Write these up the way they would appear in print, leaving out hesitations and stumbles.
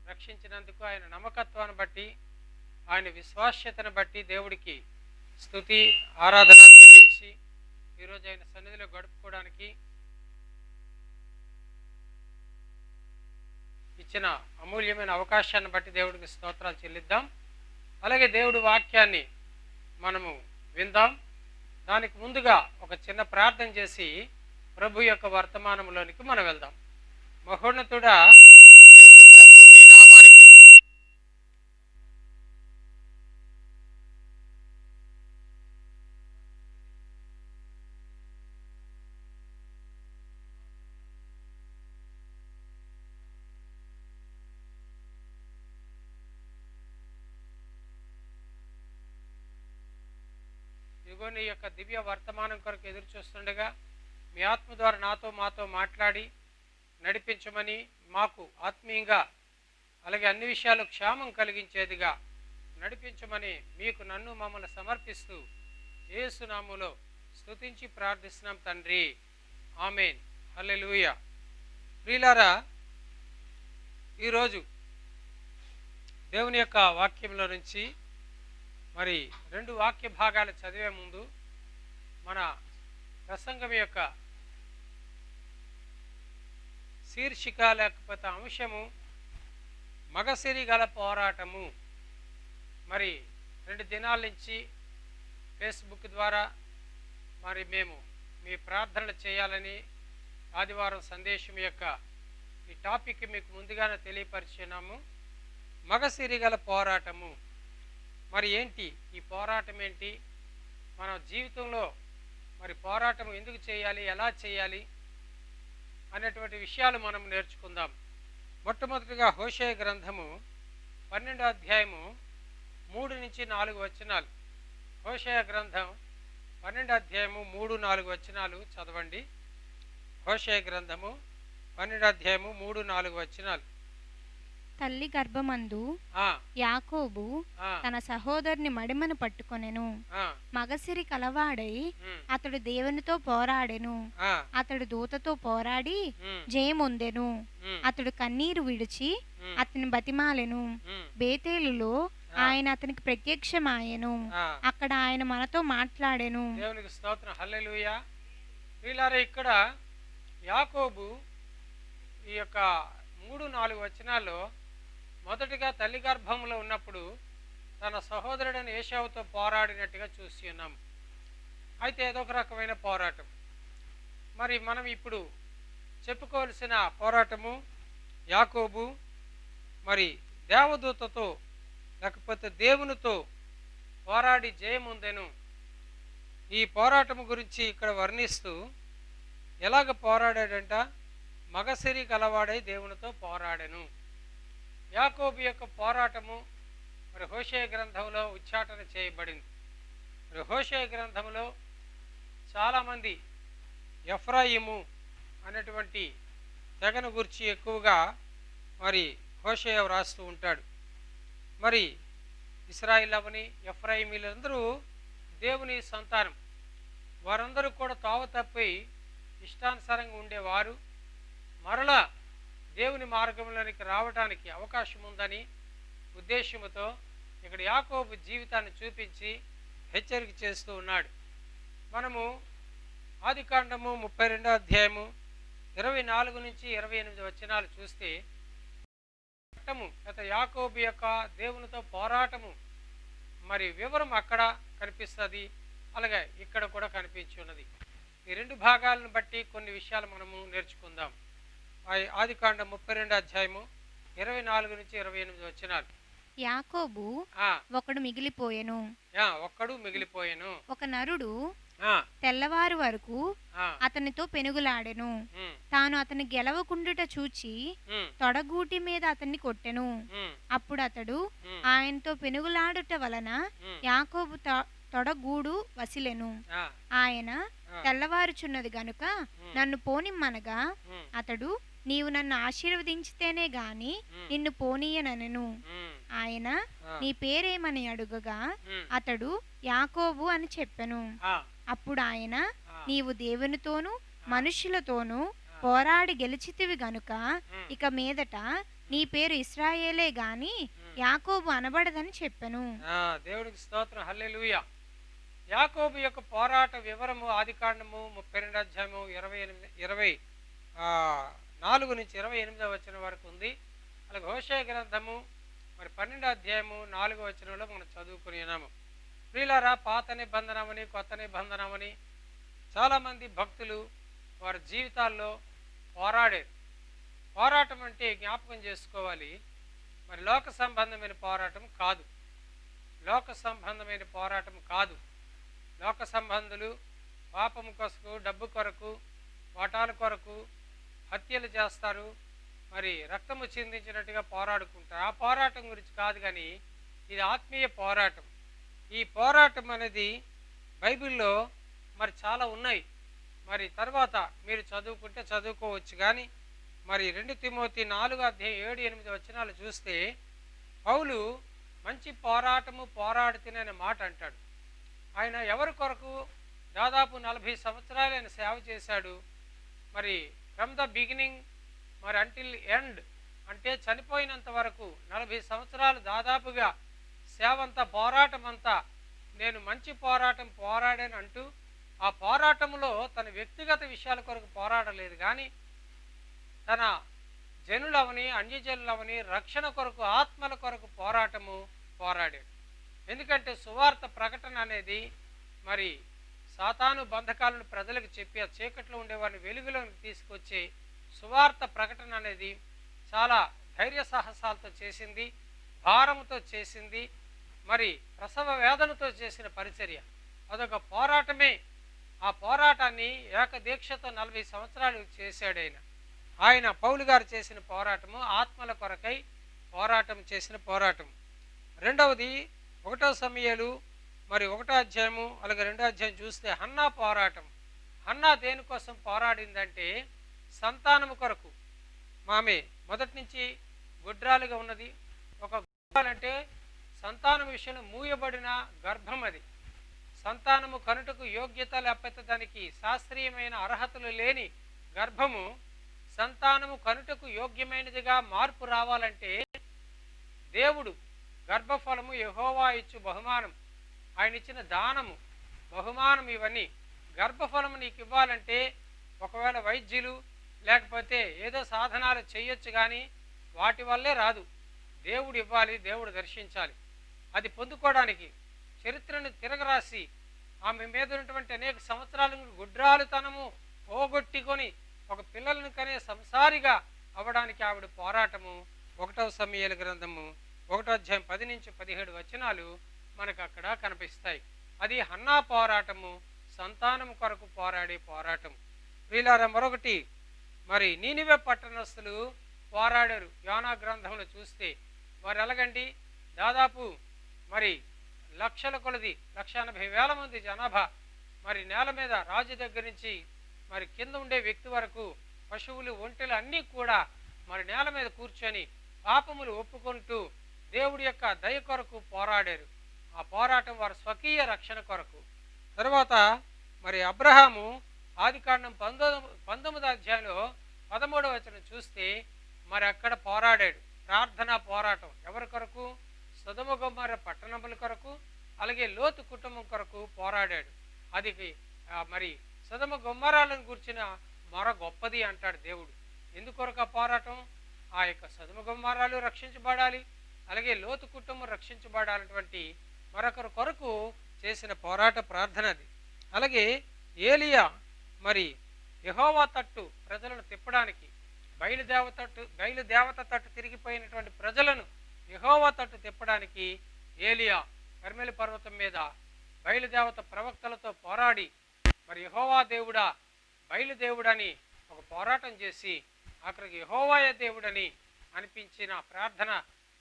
రక్షించినందుకు ఆయన నమ్మకత్వాన్ని బట్టి, ఆయన విశ్వాస్యతను బట్టి దేవుడికి స్తుతి ఆరాధన చెల్లించి ఈరోజు ఆయన సన్నిధిలో గడుపుకోవడానికి ఇచ్చిన అమూల్యమైన అవకాశాన్ని బట్టి దేవుడికి స్తోత్రాలు చెల్లిద్దాం. అలాగే దేవుడి వాక్యాన్ని మనము విందాం. దానికి ముందుగా ఒక చిన్న ప్రార్థన చేసి ప్రభు యొక్క వర్తమానంలోనికి మనం వెళ్దాం. మహోన్నతుడా యేసు ప్రభు మీ నామానికి నీ యొక్క దివ్య వర్తమానం కొరకు ఎదురు చూస్తుండగా మీ ఆత్మ ద్వారా నాతో మాతో మాట్లాడి నడిపించమని, మాకు ఆత్మీయంగా అలాగే అన్ని విషయాలు క్షేమం కలిగించేదిగా నడిపించమని మీకు నన్ను మమ్మల్ని సమర్పిస్తూ యేసు నామములో స్తుతించి ప్రార్థిస్తున్నాం తండ్రి, ఆమేన్. హల్లెలూయా. ప్రియులారా, ఈరోజు దేవుని యొక్క వాక్యంలో నుంచి మరి 2 వాక్య భాగాలు చదివే ముందు మన ప్రసంగం యొక్క శీర్షిక లేకపోతే అంశము మగసిరి గల పోరాటము. మరి 2 దినాల నుంచి ఫేస్బుక్ ద్వారా మరి మేము మీ ప్రార్థనలు చేయాలని ఆదివారం సందేశం యొక్క ఈ టాపిక్ మీకు ముందుగానే తెలియపరిచినాము. మగసిరి గల పోరాటము. మరి ఏంటి ఈ పోరాటం? ఏంటి మన జీవితంలో మరి పోరాటం ఎందుకు చేయాలి, ఎలా చేయాలి అనేటువంటి విషయాలు మనం నేర్చుకుందాం. మొట్టమొదటిగా హోషేయ గ్రంథము 12వ అధ్యాయము 3 నుంచి 4 వచనాలు. హోషేయ గ్రంథం 12వ అధ్యాయము 3, 4 వచనాలు చదవండి. హోషేయ గ్రంథము 12వ అధ్యాయము 3, 4 వచనాలు. తల్లి గర్భమందు యాకోబు తన సహోదరుని మడిమను పట్టుకొనెను. మగసిరి కలవాడై అతడు దేవునితో పోరాడెను. అతడు దూతతో పోరాడి జయమొందెను. అతడు కన్నీరు విడిచి అతని బతిమాలెను. బేతేలులో ఆయన అతనికి ప్రత్యక్షమాయెను. అక్కడ ఆయన మనతో మాట్లాడెను. దేవునికి స్తోత్రం. హల్లెలూయా. వీళ్ళారా, ఇక్కడ యాకోబు ఈ యొక్క 3, 4 వచనాల్లో మొదటిగా తల్లి గర్భంలో ఉన్నప్పుడు తన సహోదరుడైన ఏశావుతో పోరాడినట్టుగా చూసి ఉన్నాం. అయితే ఏదొక రకమైన పోరాటం. మరి మనం ఇప్పుడు చెప్పుకోవలసిన పోరాటము యాకోబు మరి దేవదూతతో లేకపోతే దేవునితో పోరాడి జయముందెను. ఈ పోరాటం గురించి ఇక్కడ వర్ణిస్తూ ఎలాగ పోరాడాడంట? మగసిరి గలవాడై దేవునితో పోరాడెను. యాకోబు యొక్క పోరాటము మరి హోషేయ గ్రంథంలో ఉచ్చాటన చేయబడింది. మరి హోషేయ గ్రంథంలో చాలామంది ఎఫ్రాయిము అనేటువంటి తెగను గురించి ఎక్కువగా మరి హోషేయ వ్రాస్తూ ఉంటాడు. మరి ఇశ్రాయిల్ అవని ఎఫ్రాయిమీలందరూ దేవుని సంతానం. వారందరూ కూడా తావ తప్పి ఇష్టానుసారంగా ఉండేవారు. మరలా దేవుని మార్గంలోనికి రావడానికి అవకాశం ఉందని ఉద్దేశంతో ఇక్కడ యాకోబు జీవితాన్ని చూపించి హెచ్చరిక చేస్తూ ఉన్నాడు. మనము ఆదికాండము 32వ అధ్యాయము 24 నుంచి 28 వచనాలు చూస్తే యాకోబు యొక్క దేవునితో పోరాటము మరి వివరం అక్కడ కనిపిస్తుంది, అలాగే ఇక్కడ కూడా కనిపించి ఉన్నది. ఈ 2 భాగాలను బట్టి కొన్ని విషయాలు మనము నేర్చుకుందాం. ఆదికాండం 32వ అధ్యాయము 24 నుంచి 28 వచనాలు. యాకోబు ఒకడు మిగిలిపోయెను. ఒక నరుడు తెల్లవారు వరకు అతనితో పెనుగులాడెను. తాను అతని గెలవకుండుట చూచి తొడగూటి మీద అతన్ని కొట్టెను. అప్పుడు అతడు ఆయనతో పెనుగులాడుట వలన యాకోబు తొడగూడు వసిలెను. ఆయన తెల్లవారుచున్నది గనుక నన్ను పోనిమ్మనగా అతడు నీవు నన్ను ఆశీర్వదించితేనే గాని నిన్ను పోనీయనెను. ఆయన నీ పేరేమని అడుగగా అతడు యాకోబు అని చెప్పెను. అప్పుడు ఆయన నీవు దేవునితోనూ మనుషులతోనూ పోరాడి గెలిచితివి గనుక ఇక మీదట నీ పేరు ఇశ్రాయేలే గాని యాకోబు అనబడదని చెప్పెను. దేవుడికి స్తోత్రం, హల్లెలూయా. యాకోబు యొక్క పోరాట వివరము ఆదికాండము 32 అధ్యాయము 24 నుంచి 28 వచనం వరకు ఉంది. అలాగే హోషేయ గ్రంథము మరి 12 అధ్యాయము 4 వచనంలో మనం చదువుకుని ఉన్నాము. ప్రియులారా, పాత నిబంధనమని కొత్త నిబంధనమని చాలామంది భక్తులు వారి జీవితాల్లో పోరాడారు. పోరాటం అంటే జ్ఞాపకం చేసుకోవాలి, మరి లోక సంబంధమైన పోరాటం కాదు. లోక సంబంధమైన పోరాటం కాదు. లోక సంబంధులు పాపము కొరకు, డబ్బు కొరకు, వాటాల కొరకు హత్యలు చేస్తారు, మరి రక్తము చిందించినట్టుగా పోరాడుకుంటారు. ఆ పోరాటం గురించి కాదు, కానీ ఇది ఆత్మీయ పోరాటం. ఈ పోరాటం అనేది బైబిల్లో మరి చాలా ఉన్నాయి. మరి తర్వాత మీరు చదువుకుంటే చదువుకోవచ్చు, కానీ మరి 2 తిమోతి 4 అధ్యాయం 7-8 వచనాలు చూస్తే పౌలు మంచి పోరాటము పోరాడుతున్న మాట అంటాడు. ఆయన ఎవరి కొరకు దాదాపు 40 సంవత్సరాలు ఆయన సేవ చేశాడు. మరి ఫ్రమ్ ద బిగినింగ్ మరి అంటిల్ ఎండ్, అంటే చనిపోయినంత వరకు 40 సంవత్సరాలు దాదాపుగా సేవ అంతా, పోరాటం అంతా నేను మంచి పోరాటం పోరాడాను అంటూ ఆ పోరాటంలో తన వ్యక్తిగత విషయాల కొరకు పోరాడలేదు, కానీ తన జనులవని అన్యజనులవని రక్షణ కొరకు, ఆత్మల కొరకు పోరాడాడు. ఎందుకంటే సువార్త ప్రకటన అనేది మరి సాతాను బంధకాలను ప్రజలకు చెప్పి ఆ చీకట్లో ఉండేవారిని వెలుగులోకి తీసుకొచ్చే సువార్త ప్రకటన అనేది చాలా ధైర్య సాహసాలతో చేసింది, భారముతో చేసింది, మరి ప్రసవ వేదనతో చేసిన పరిచర్య. అదొక పోరాటమే. ఆ పోరాటాన్ని ఏకదీక్షతో 40 సంవత్సరాలు చేశాడు ఆయన పౌలు గారు చేసిన పోరాటము ఆత్మల కొరకై పోరాటం చేసిన పోరాటం. రెండవది 1 సమూయేలు మరి 1 అధ్యాయము అలాగే 2 అధ్యాయం చూస్తే హన్నా పోరాటం. హన్నా దేనికోసం పోరాడిందంటే సంతానము కొరకు. ఆమె మొదటి నుంచి గుడ్రాలుగా ఉన్నది. ఒక గుడ్రాలంటే సంతానం విషయంలో మూయబడిన గర్భం. అది సంతానము కనుటకు యోగ్యత లేకపోతే దానికి శాస్త్రీయమైన అర్హతలు లేని గర్భము సంతానము కనుటకు యోగ్యమైనదిగా మార్పు రావాలంటే దేవుడు గర్భఫలము యెహోవా ఇచ్చు బహుమానం, ఆయన ఇచ్చిన దానము బహుమానం. ఇవన్నీ గర్భఫలము నీకు ఇవ్వాలంటే ఒకవేళ వైద్యులు లేకపోతే ఏదో సాధనాలు చేయొచ్చు, కానీ వాటి వల్లే రాదు. దేవుడు ఇవ్వాలి, దేవుడు దర్శించాలి. అది పొందుకోవడానికి చరిత్రను తిరగరాసి ఆమె మీద ఉన్నటువంటి అనేక సంవత్సరాల గుడ్రాలుతనము పోగొట్టుకొని ఒక పిల్లలను కనే సంసారిగా అవ్వడానికి ఆవిడ పోరాటము 1 సమూయేలు గ్రంథము 1 అధ్యాయం 10 నుంచి 17 వచనాలు మనకు అక్కడ కనిపిస్తాయి. అది హన్నా పోరాటము, సంతానం కొరకు పోరాడే పోరాటం. వీళ్ళారా మరొకటి మరి నీనివే పట్టణస్థులు పోరాడారు. యోనా గ్రంథంలో చూస్తే వారు ఎలాగండి, దాదాపు మరి లక్షల కొలది 1,80,000 మంది జనాభా, మరి నేల మీద రాజు దగ్గర నుంచి మరి కింద ఉండే వ్యక్తి వరకు పశువులు ఒంటెలు అన్నీ కూడా మరి నేల మీద కూర్చొని పాపములు ఒప్పుకుంటూ దేవుడి యొక్క దయ కొరకు పోరాడారు. ఆ పోరాటం వారి స్వకీయ రక్షణ కొరకు. తర్వాత మరి అబ్రహాము ఆదికాండం 19 అధ్యాయంలో 13వ వచనం చూస్తే మరి అక్కడ పోరాడాడు. ప్రార్థనా పోరాటం ఎవరి కొరకు? సొదొమ గొమొర్రా పట్టణముల కొరకు, అలాగే లోతు కుటుంబం కొరకు పోరాడాడు. అది మరి సొదొమ గొమొర్రాలను గుర్చిన మొర గొప్పది అంటాడు దేవుడు. ఎందుకొరకు ఆ పోరాటం? ఆ యొక్క సొదొమ గొమొర్రాలు రక్షించబడాలి, అలాగే లోతు కుటుంబం రక్షించబడాలన్నటువంటి మరొకరి కొరకు చేసిన పోరాట ప్రార్థన అది. అలాగే ఏలియా మరి యెహోవా తట్టు ప్రజలను తిప్పడానికి, బయలుదేవత తట్టు తిరిగిపోయినటువంటి ప్రజలను యెహోవా తట్టు తిప్పడానికి ఏలియా కర్మెలు పర్వతం మీద బయలుదేవత ప్రవక్తలతో పోరాడి మరి యెహోవా దేవుడా, బయలుదేవుడని ఒక పోరాటం చేసి అక్కడికి యెహోవాయే దేవుడని అనిపించిన ప్రార్థన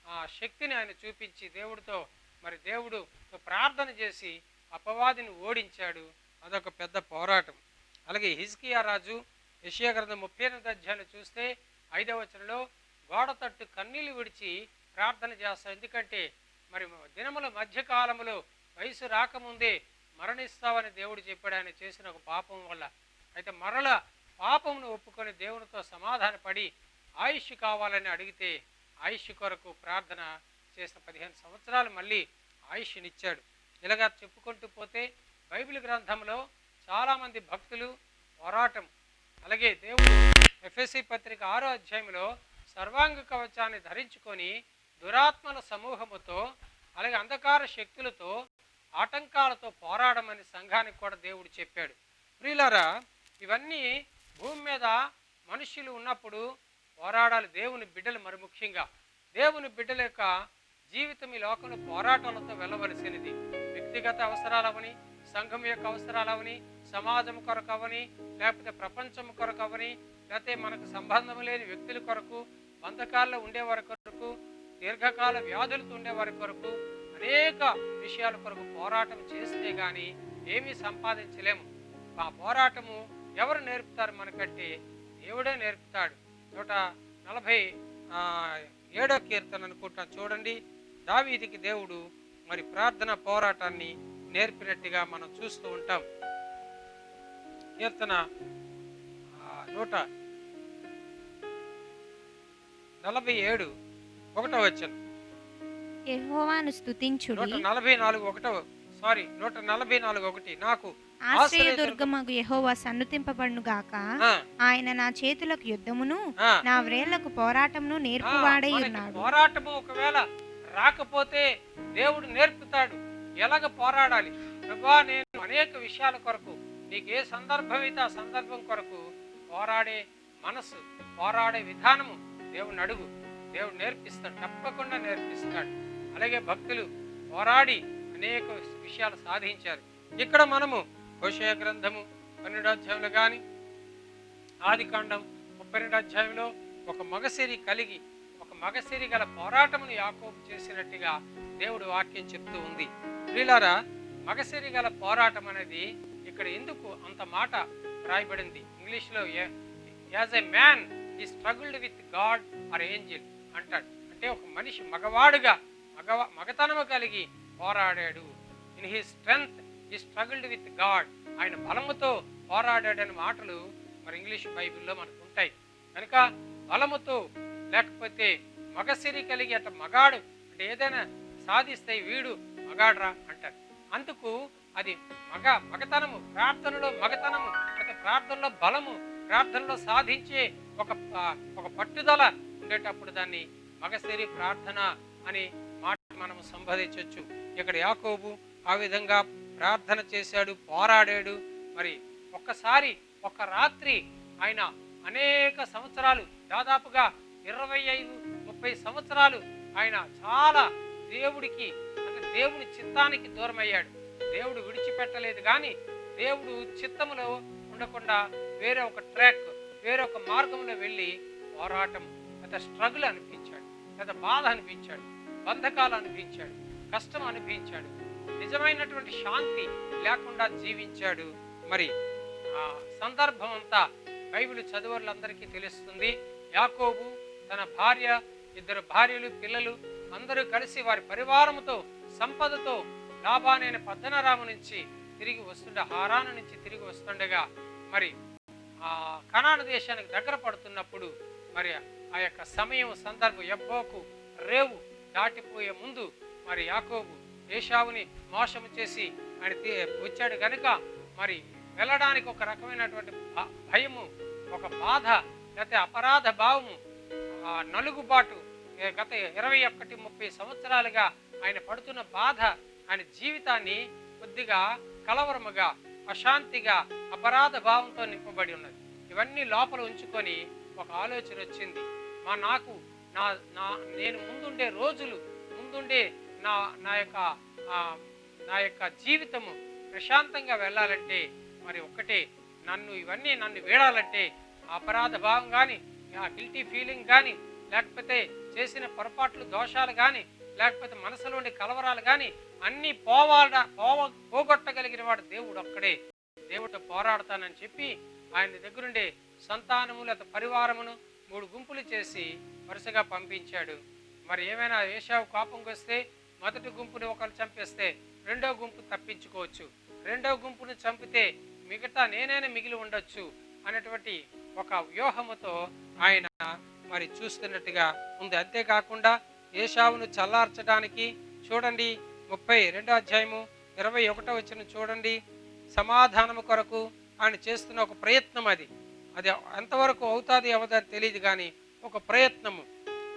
ఆ శక్తిని ఆయన చూపించి దేవుడితో ప్రార్థన చేసి అపవాదిని ఓడించాడు. అదొక పెద్ద పోరాటం. అలాగే హిజ్కియా రాజు యెషయా గ్రంథం 38 అధ్యాయంలో చూస్తే 5వ వచనంలో గోడ తట్టు కన్నీళ్లు విడిచి ప్రార్థన చేస్తాం. ఎందుకంటే మరి దినముల మధ్యకాలములో వయసు రాకముందే మరణిస్తావని దేవుడు చెప్పాడు ఆయన చేసిన ఒక పాపం వల్ల. అయితే మరల పాపమును ఒప్పుకొని దేవునితో సమాధానపడి ఆయుష్ కావాలని అడిగితే ఆయుష్ కొరకు ప్రార్థన చేసిన 15 సంవత్సరాలు మళ్ళీ ఆయుష్నిచ్చాడు. ఇలాగా చెప్పుకుంటూ పోతే బైబిల్ గ్రంథంలో చాలామంది భక్తులు పోరాటం, అలాగే దేవుడు ఎఫెసీ పత్రిక 6వ అధ్యాయంలో సర్వాంగ కవచాన్ని ధరించుకొని దురాత్మల సమూహముతో అలాగే అంధకార శక్తులతో ఆటంకాలతో పోరాడమని సంఘానికి కూడా దేవుడు చెప్పాడు. ప్రియులారా, ఇవన్నీ భూమి మీద మనుషులు ఉన్నప్పుడు పోరాడాలి. దేవుని బిడ్డలు, మరి ముఖ్యంగా దేవుని బిడ్డల యొక్క జీవితం ఈ లోకంలో పోరాటాలతో వెళ్ళవలసినది. వ్యక్తిగత అవసరాలవని, సంఘం యొక్క అవసరాలవని, సమాజం కొరకు అవని, లేకపోతే ప్రపంచం కొరకు అవని, లేకపోతే మనకు సంబంధం లేని వ్యక్తుల కొరకు, బంధకాల్లో ఉండేవారి కొరకు, దీర్ఘకాల వ్యాధులతో ఉండేవారి కొరకు, అనేక విషయాల కొరకు పోరాటం చేస్తే కానీ ఏమీ సంపాదించలేము. ఆ పోరాటము ఎవరు నేర్పుతారు మనకంటే దేవుడే నేర్పుతాడు. 147వ కీర్తన అనుకుంటాను చూడండి. దావీదుకి దేవుడు మరి ప్రార్థన పోరాటాన్ని నేర్పినట్టుగా మనం చూస్తూ ఉంటాం. కీర్తన 147 1వ వచనం. యెహోవాను స్తుతించుడి. 144 నాకు ఆశ్రయదుర్గమగు యెహోవా సన్నుతింపబడును గాక. ఆయన నా చేతులకు యుద్ధమును నా వ్రేళ్లకు పోరాటమును నేర్పువాడై ఉన్నాడు. పోరాటము ఒకవేళ రాకపోతే దేవుడు నేర్పుతాడు ఎలాగ పోరాడాలి. ప్రభువా, నేను అనేక విషయాల కొరకు, నీకు ఏ సందర్భం అయితే ఆ సందర్భం కొరకు పోరాడే మనసు, పోరాడే విధానము దేవుని అడుగు, దేవుడు నేర్పిస్తాడు, తప్పకుండా నేర్పిస్తాడు. అలాగే భక్తులు పోరాడి అనేక విషయాలు సాధించారు. ఇక్కడ మనము హోషేయ గ్రంథము 12వ అధ్యాయంలో కానీ, ఆదికాండం 32వ అధ్యాయంలో ఒక మగసిరి కలిగి, ఒక మగసిరి గల పోరాటమును యాకోబు చేసినట్టుగా దేవుడు వాక్యం చెప్తూ ఉంది. ప్రియులారా, మగసిరి గల పోరాటం అనేది ఇక్కడ ఎందుకు అంత మాట రాయబడింది? ఇంగ్లీష్లో as a man he struggled with God or angel అంటాడు. అంటే ఒక మనిషి మగవాడుగా మగతనము కలిగి పోరాడాడు. In he strength he struggled with God. ఆయన బలముతో పోరాడాడని మాటలు మరి ఇంగ్లీష్ బైబిల్లో మనకు ఉంటాయి. కనుక బలముతో, లేకపోతే మగసిరి కలిగి అట్లా మగాడు అంటే ఏదైనా సాధిస్తే వీడు మగాడ్రా అంటారు. అందుకు అది మగతనము, ప్రార్థనలో మగతనము, అంటే ప్రార్థనలో బలము, ప్రార్థనలో సాధించే ఒక పట్టుదల ఉండేటప్పుడు దాన్ని మగసిరి ప్రార్థన అని మాట మనం సంబోధించవచ్చు. ఇక్కడ యాకోబు ఆ విధంగా ప్రార్థన చేశాడు, పోరాడాడు. మరి ఒక్క రాత్రి ఆయన అనేక సంవత్సరాలు, దాదాపుగా 25-30 సంవత్సరాలు ఆయన చాలా దేవుడికి, అంటే దేవుని చిత్తానికి దూరం అయ్యాడు. దేవుడు విడిచిపెట్టలేదు, కానీ దేవుడు చిత్తములో ఉండకుండా వేరే ఒక ట్రాక్, వేరే ఒక మార్గంలో వెళ్ళి పోరాటం, పెద్ద స్ట్రగుల్ అనిపించాడు, పెద్ద బాధ అనిపించాడు, బంధకాలు అనిపించాడు, కష్టం అనిపించాడు, నిజమైనటువంటి శాంతి లేకుండా జీవించాడు. మరి ఆ సందర్భం అంతా బైబిల్ చదువులందరికీ తెలుస్తుంది. యాకోబు తన భార్య, 2 భార్యలు, పిల్లలు అందరూ కలిసి వారి పరివారముతో, సంపదతో లాబానైన పద్దనరాము నుంచి తిరిగి వస్తుండే, హారాను నుంచి తిరిగి వస్తుండగా మరి ఆ కనాను దేశానికి దగ్గర పడుతున్నప్పుడు మరి ఆ యొక్క సమయం, సందర్భం, యబ్బోకు రేవు దాటిపోయే ముందు మరి యాకోబు ఏశావుని మోసము చేసి ఆయన వచ్చాడు కనుక మరి వెళ్ళడానికి ఒక రకమైనటువంటి భయము, ఒక బాధ, లేకపోతే అపరాధ భావము, నలుగుబాటు గత 21-30 సంవత్సరాలుగా ఆయన పడుతున్న బాధ ఆయన జీవితాన్ని కొద్దిగా కలవరముగా, అశాంతిగా, అపరాధ భావంతో నింపబడి ఉన్నది. ఇవన్నీ లోపల ఉంచుకొని ఒక ఆలోచన వచ్చింది. నేను ముందుండే రోజులు, ముందుండే నా యొక్క జీవితము ప్రశాంతంగా వెళ్ళాలంటే మరి ఒక్కటే, ఇవన్నీ నన్ను వీడాలంటే అపరాధ భావం కానీ, ఆ గిల్టీ ఫీలింగ్ కానీ, లేకపోతే చేసిన పొరపాట్లు, దోషాలు కానీ, లేకపోతే మనసులోని కలవరాలు కానీ అన్నీ పోగొట్టగలిగిన వాడు దేవుడు ఒక్కడే. దేవుడితో పోరాడతానని చెప్పి ఆయన దగ్గరుండే సంతానము లేదా పరివారమును 3 గుంపులు చేసి వరుసగా పంపించాడు. మరి ఏమైనా ఏశావు కోపంకి వస్తే మొదటి గుంపుని ఒకరు చంపేస్తే రెండో గుంపు తప్పించుకోవచ్చు, రెండో గుంపును చంపితే మిగతా నేనైనా మిగిలి ఉండొచ్చు అనేటువంటి ఒక వ్యూహముతో ఆయన మరి చూస్తున్నట్టుగా ఉంది. అంతేకాకుండా ఏశావును చల్లార్చడానికి చూడండి 32వ అధ్యాయము 21వ వచనం చూడండి. సమాధానము కొరకు ఆయన చేస్తున్న ఒక ప్రయత్నం, అది ఎంతవరకు అవుతాది అవదని తెలియదు కానీ ఒక ప్రయత్నము.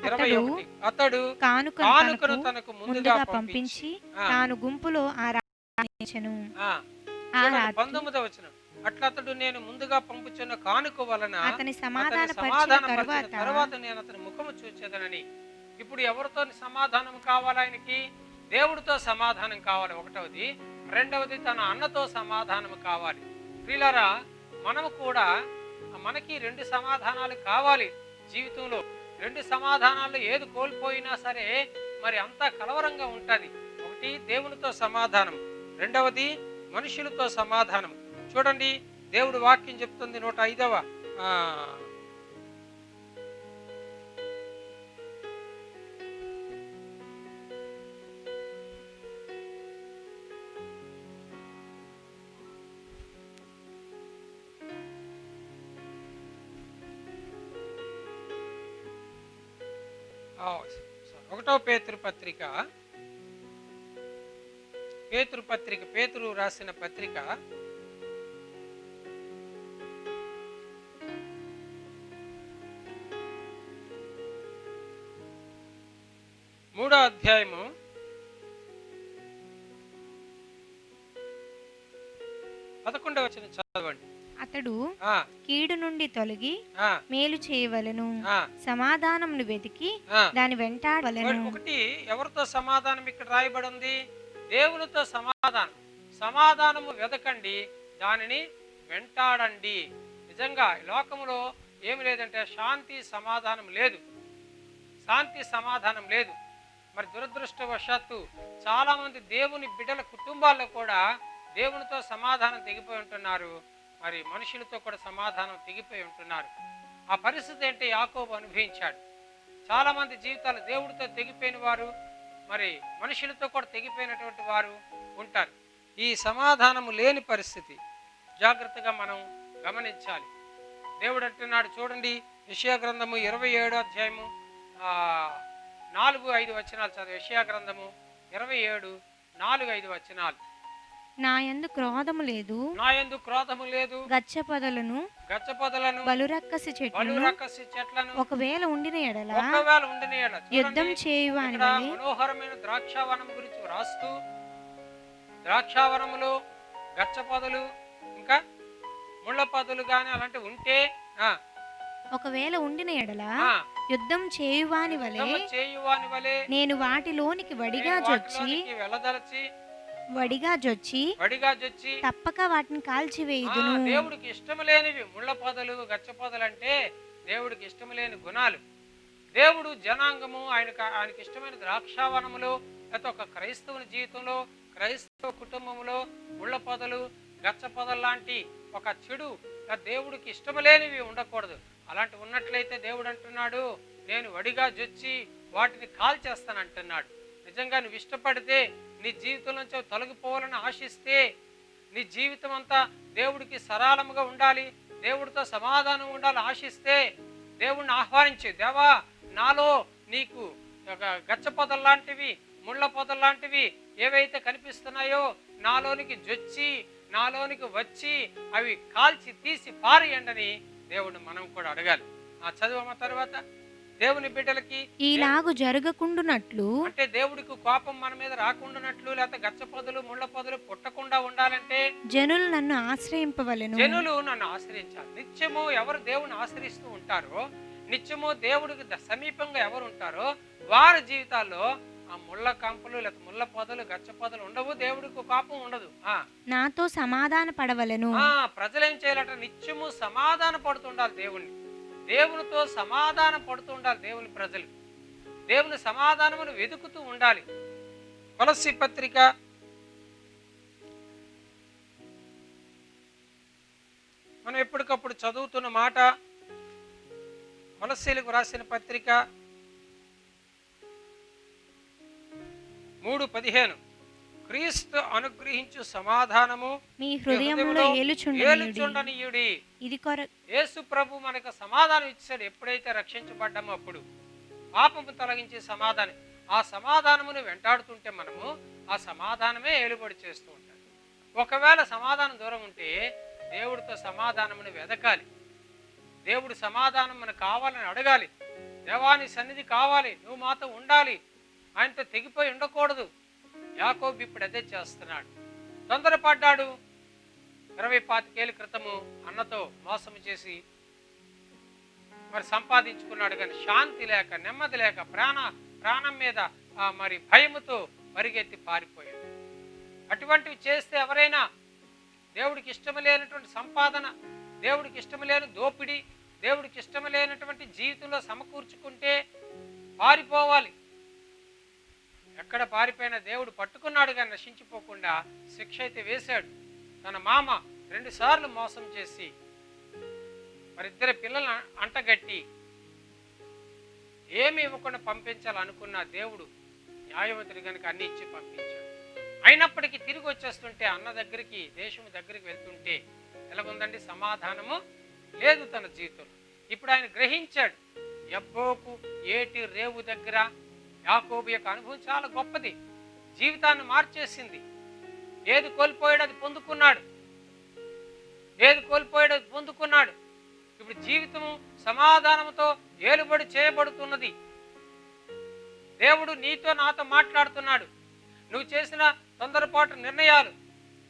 21 అతడు కానుకను తనకు ముందుగా పంపించి తాను గుంపులో ఆరాధించెను. 19వ వచనం అట్లా అతడు నేను ముందుగా పంపుచున్న కానుక వలన అతని సమాధానపరిచిన తర్వాత నేను అతని ముఖము చూచేదనని. ఇప్పుడు ఎవరితో సమాధానం కావాలి ఆయనకి? దేవుడితో సమాధానం కావాలి ఒకటవది. రెండవది తన అన్నతో సమాధానం కావాలి. ప్రియులారా, మనము కూడా మనకి 2 సమాధానాలు కావాలి జీవితంలో. 2 సమాధానాలు ఏది కోల్పోయినా సరే మరి అంతా కలవరంగా ఉంటుంది. ఒకటి దేవునితో సమాధానం, రెండవది మనుషులతో సమాధానం. చూడండి, దేవుడు వాక్యం చెప్తుంది 105వ పేతురు పత్రిక పేతురు రాసిన పత్రిక 3వ అధ్యాయము 11వ వచనం చదవండి. అతడు కీడు నుండి తొలగి మేలు చేయవలెను, సమాధానమును వెతికి దాని వెంటాడవలెను. ఒకటి ఎవరితో సమాధానం ఇక్కడ రాయబడి ఉంది? దేవునితో సమాధానం. సమాధానము వెతకండి, దానిని వెంటాడండి. నిజంగా లోకములో ఏమి లేదంటే శాంతి సమాధానం లేదు, శాంతి సమాధానం లేదు. మరి దురదృష్టవశాత్తు చాలా మంది దేవుని బిడ్డల కుటుంబాల్లో కూడా దేవునితో సమాధానం తెగిపోయి ఉంటున్నారు, మరి మనుషులతో కూడా సమాధానం తెగిపోయి ఉంటున్నారు. ఆ పరిస్థితి ఏంటి యాకోబు అనుభవించాడు. చాలా మంది జీవితాలు దేవుడితో తెగిపోయిన వారు, మరి మనుషులతో కూడా తెగిపోయినటువంటి వారు ఉంటారు. ఈ సమాధానము లేని పరిస్థితి జాగ్రత్తగా మనం గమనించాలి. దేవుడు అంటున్నాడు చూడండి, యెషయా గ్రంథము 27వ అధ్యాయము 4-5 వచనాలు చదువు. యెషయా గ్రంథము 27:4-5 వచనాలు. నా యందు క్రోధము లేదు, గచ్చపొదలను బలురక్కసి చెట్లను ఒకవేళ ఉండిన ఎడల యుద్ధం చేయువాని వలె. మనోహరమైన ద్రాక్షావనం గురించి వ్రాస్తూ, ద్రాక్షావనములో గచ్చపొదలు ఇంకా ముళ్ళ పొదలు గాని అలాంటివి ఉంటే, ఒకవేళ ఉండిన ఎడల యుద్ధం చేయువాని వలె నేను వాటిలోనికి వడిగా జొచ్చి తప్పక వాటిని కాల్చివేయుదును. దేవుడికి ఇష్టం లేనివి ముళ్ళ పొదలు గచ్చపొదలు అంటే దేవుడికి ఇష్టం లేని గుణాలు. దేవుడు జనాంగము ఆయనకి ఇష్టమైన ద్రాక్షావనములో లేకపోతే ఒక క్రైస్తవుని జీవితంలో, క్రైస్తవ కుటుంబంలో ముళ్ళ పొదలు గచ్చపొదలు లాంటి ఒక చెడు దేవుడికి ఇష్టం లేనివి ఉండకూడదు. అలాంటి ఉన్నట్లయితే దేవుడు అంటున్నాడు, నేను వడిగా జొచ్చి వాటిని కాల్చేస్తానంటున్నాడు. నిజంగా నువ్వు ఇష్టపడితే, నీ జీవితం నుంచి తొలగిపోవాలని ఆశిస్తే, నీ జీవితం అంతా దేవుడికి సరళముగా ఉండాలి, దేవుడితో సమాధానం ఉండాలి ఆశిస్తే, దేవుడిని ఆహ్వానించే, దేవా నాలో నీకు గచ్చ పొదలు లాంటివి ముళ్ళ పొదలు లాంటివి ఏవైతే కనిపిస్తున్నాయో నాలోనికి జొచ్చి నాలోనికి వచ్చి అవి కాల్చి తీసి పారేయండి దేవుడిని మనం కూడా అడగాలి. ఆ చదువు తర్వాత దేవుని బిడ్డలకి ఈలాగు జరగకుండునట్లు అంటే దేవుడికి కోపం మన మీద రాకుండానట్లు, లేకపోతే గచ్చ పొదలు ముళ్ళ పొదలు పుట్టకుండా ఉండాలంటే జనులు నన్ను ఆశ్రయింపవలెను. జనులు నన్ను ఆశ్రయించాలి. నిత్యము ఎవరు దేవుని ఆశ్రయిస్తూ ఉంటారో, నిత్యము దేవుడికి సమీపంగా ఎవరు ఉంటారో వారి జీవితాల్లో ఆ ముళ్ళ కంపలు లేకపోతే ముళ్ళ పొదలు గచ్చ పొదలు ఉండవు, దేవుడికి కోపం ఉండదు. నాతో సమాధాన పడవలెను. ప్రజలు ఏం చేయాలంటే నిత్యము సమాధాన పడుతుండాలి దేవుణ్ణి, దేవునితో సమాధాన పడుతూ ఉండాలి. దేవుని ప్రజలు దేవుని సమాధానమును వెతుకుతూ ఉండాలి. కొలస్సీ పత్రిక మనం ఎప్పటికప్పుడు చదువుతున్న మాట, కొలస్సీలకు రాసిన పత్రిక 3:15 క్రీస్తు అనుగ్రహించు సమాధానము మీ హృదయములో ఏలుచుండనీయుడి. ఇది యేసు ప్రభు మనకు సమాధానం ఇచ్చాడు. ఎప్పుడైతే రక్షించబడ్డామో అప్పుడు పాపము తొలగించే సమాధానం. ఆ సమాధానమును వెంటాడుతుంటే మనము ఆ సమాధానమే ఏలుబడి చేస్తూ ఉంటాం. ఒకవేళ సమాధానం దూరం ఉంటే దేవుడితో సమాధానమును వెదకాలి. దేవుడు సమాధానం మనకు కావాలని అడగాలి. దేవాని సన్నిధి కావాలి, నువ్వు మాతో ఉండాలి, ఆయనతో తెగిపోయి ఉండకూడదు. యాకోబు ఇప్పుడు అదే చేస్తున్నాడు. తొందరపడ్డాడు. 20-25 ఏళ్ళ క్రితము అన్నతో మోసం చేసి మరి సంపాదించుకున్నాడు, కానీ శాంతి లేక, నెమ్మది లేక, ప్రాణం మీద మరి భయముతో పరిగెత్తి పారిపోయాడు. అటువంటివి చేస్తే ఎవరైనా దేవుడికి ఇష్టం లేనటువంటి సంపాదన, దేవుడికి ఇష్టం లేని దోపిడీ, దేవుడికి ఇష్టం లేనటువంటి జీవితంలో సమకూర్చుకుంటే పారిపోవాలి. ఎక్కడ పారిపోయినా దేవుడు పట్టుకున్నాడు, కానీ నశించిపోకుండా శిక్ష అయితే వేశాడు. తన మామ 2 సార్లు మోసం చేసి మరిద్దరి పిల్లలను అంటగట్టి ఏమి ఇవ్వకుండా పంపించాలనుకున్న దేవుడు న్యాయవంతుడు కనుక అన్ని ఇచ్చి పంపించాడు. అయినప్పటికీ తిరిగి వచ్చేస్తుంటే అన్న దగ్గరికి, దేశం దగ్గరికి వెళ్తుంటే ఎలాగుందండి? సమాధానము లేదు తన జీవితంలో. ఇప్పుడు ఆయన గ్రహించాడు. యబ్బోకు ఏటి రేవు దగ్గర యాకోబు యొక్క అనుభవం చాలా గొప్పది, జీవితాన్ని మార్చేసింది. ఏది కోల్పోయాడు అది పొందుకున్నాడు, ఏది కోల్పోయాడు అది పొందుకున్నాడు. ఇప్పుడు జీవితము సమాధానంతో ఏలుబడి చేయబడుతున్నది. దేవుడు నీతో నాతో మాట్లాడుతున్నాడు. నువ్వు చేసిన తొందరపాటు నిర్ణయాలు,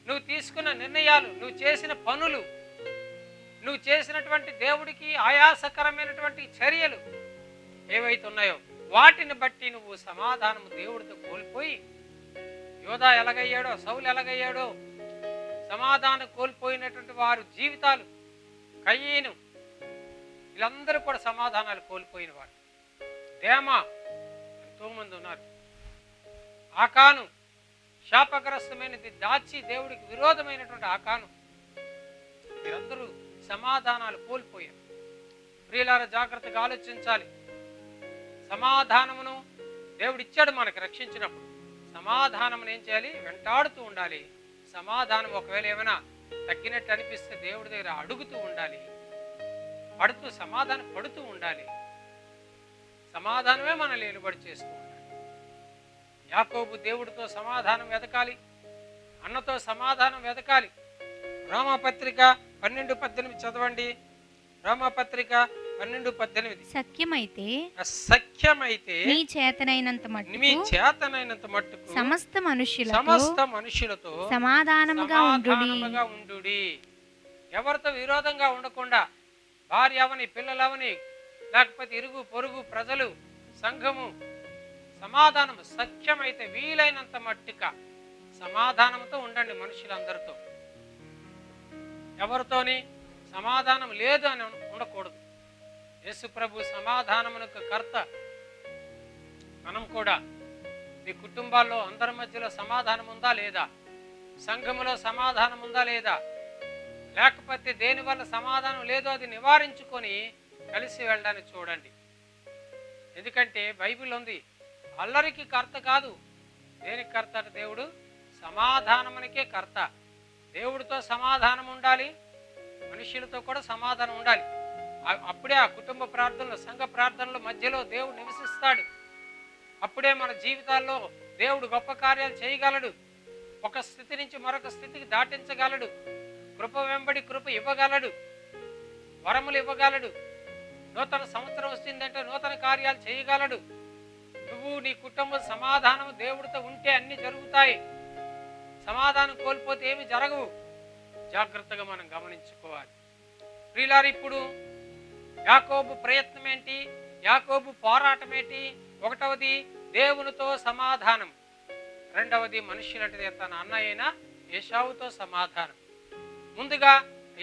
నువ్వు తీసుకున్న నిర్ణయాలు, నువ్వు చేసిన పనులు, నువ్వు చేసినటువంటి దేవుడికి ఆయాసకరమైనటువంటి చర్యలు ఏవైతే ఉన్నాయో వాటిని బట్టి నువ్వు సమాధానము దేవుడితో కోల్పోయి, యోధా ఎలాగయ్యాడో, సౌలు ఎలాగయ్యాడో, సమాధానం కోల్పోయినటువంటి వారు జీవితాలు, కయ్యను, వీళ్ళందరూ కూడా సమాధానాలు కోల్పోయిన వారు. దేమా ఎంతోమంది ఉన్నారు. ఆకాను శాపగ్రస్తమైనది దాచి దేవుడికి విరోధమైనటువంటి ఆకాను, మీరందరూ సమాధానాలు కోల్పోయారు. ప్రియులారా, జాగ్రత్తగా ఆలోచించాలి. సమాధానమును దేవుడు ఇచ్చాడు మనకు రక్షించినప్పుడు. సమాధానమును ఏం చేయాలి? వెంటాడుతూ ఉండాలి. సమాధానం ఒకవేళ ఏమైనా తగ్గినట్టు అనిపిస్తే దేవుడి దగ్గర అడుగుతూ ఉండాలి, సమాధానం పడుతూ ఉండాలి. సమాధానమే మనల్ని నిలబడి చేస్తూ ఉండాలి. యాకోబు దేవుడితో సమాధానం వెతకాలి, అన్నతో సమాధానం వెతకాలి. రోమాపత్రిక 12:18 చదవండి. రోమాపత్రిక 12:18. సఖ్యమైతే నీ చేతనైనంత మట్టుకు సమస్త మనుషులతో సమాధానముగా ఉండుడి. ఎవరితో విరోధంగా ఉండకుండా, భార్య అవని, పిల్లలవని, లేకపోతే ఇరుగు పొరుగు ప్రజలు, సంఘము, సమాధానము. సఖ్యమైతే వీలైనంత మట్టుక సమాధానంతో ఉండండి మనుషులందరితో. ఎవరితోని సమాధానం లేదు అని ఉండకూడదు. యేసు ప్రభు సమాధానమునకు కర్త. మనం కూడా మీ కుటుంబాల్లో అందరి మధ్యలో సమాధానం ఉందా లేదా? సంఘములో సమాధానం ఉందా లేదా? లేకపోతే దేనివల్ల సమాధానం లేదో అది నివారించుకొని కలిసి వెళ్ళడానికి చూడండి. ఎందుకంటే బైబిల్ ఉంది, అల్లరికి కర్త కాదు. దేనికి కర్త? దేవుడు సమాధానమునికే కర్త. దేవుడితో సమాధానం ఉండాలి, మనుషులతో కూడా సమాధానం ఉండాలి. అప్పుడే ఆ కుటుంబ ప్రార్థనలు, సంఘ ప్రార్థనల మధ్యలో దేవుడు నివసిస్తాడు. అప్పుడే మన జీవితాల్లో దేవుడు గొప్ప కార్యాలు చేయగలడు. ఒక స్థితి నుంచి మరొక స్థితికి దాటించగలడు. కృప వెంబడి కృప ఇవ్వగలడు, వరములు ఇవ్వగలడు. నూతన సంవత్సరం వస్తుందంటే నూతన కార్యాలు చేయగలడు. నువ్వు నీ కుటుంబ సమాధానం దేవుడితో ఉంటే అన్ని జరుగుతాయి. సమాధానం కోల్పోతే ఏమి జరగవు. జాగ్రత్తగా మనం గమనించుకోవాలి. ప్రియులారా, ఇప్పుడు యాకోబు ప్రయత్నం ఏంటి? యాకోబు పోరాటం ఏంటి? 1వది దేవునితో సమాధానం, 2వది మనుషులంటే తన అన్న అయిన ఏశావుతో సమాధానం. ముందుగా